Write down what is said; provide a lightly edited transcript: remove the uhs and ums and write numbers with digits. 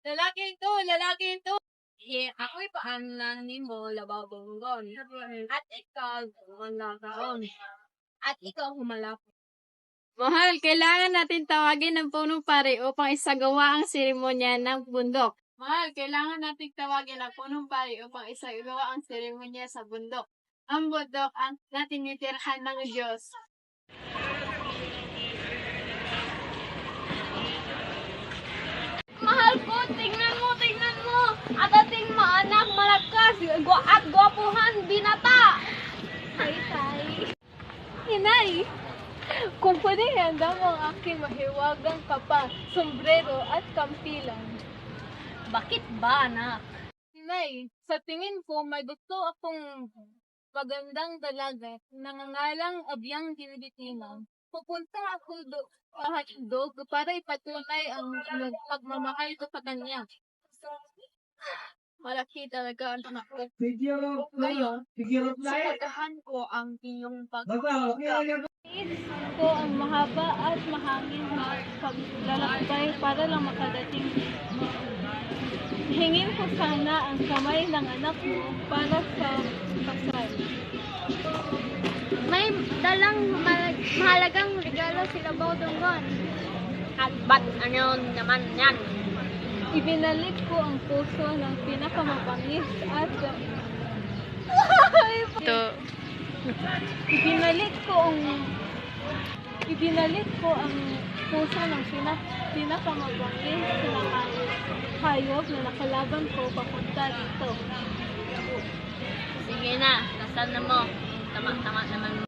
lalaki ito. Ako'y paanan mo, lababonggon. At ikaw, humalakaon. At ikaw, humalap. Mahal, kailangan natin tawagin ng punong pari upang isagawa ang seremonya ng bundok. Mahal, kailangan natin tawagin ang punong pari upang isagawa ang seremonya sa bundok. Ang bundok ang natinitirhan ng Diyos. Mahal ko, tingnan mo. At ating maanak malakas at gwapuhan binata. Tay. Inay, kung pwede handa mo ang aking mahiwagang kapa, sombrero at kampilan. Bakit ba, anak? Inay, sa tingin ko may gusto akong magandang dalaga nangangalang Abyang Gilbitina. Pupunta ako kahit dog para ipatunay ang pagmamahal ko sa kanya. Malaki talaga ang anak ko. Ngayon, supportahan ko ang iyong pagkakita. Ko ang mahaba at mahangin na paglalakbay para lang makadating. Hingin ko sana ang kamay ng anak mo para sa kasal. May dalang mahalagang regalo sila Baudongon. At ba't ano naman yan? Ibinalik ko ang puso ng pinakamabangis at ibinalik ko ang puso ng pinakamabangis na hayop na nakalaban ko papunta dito. Sige na, kasal na mo. Tama naman.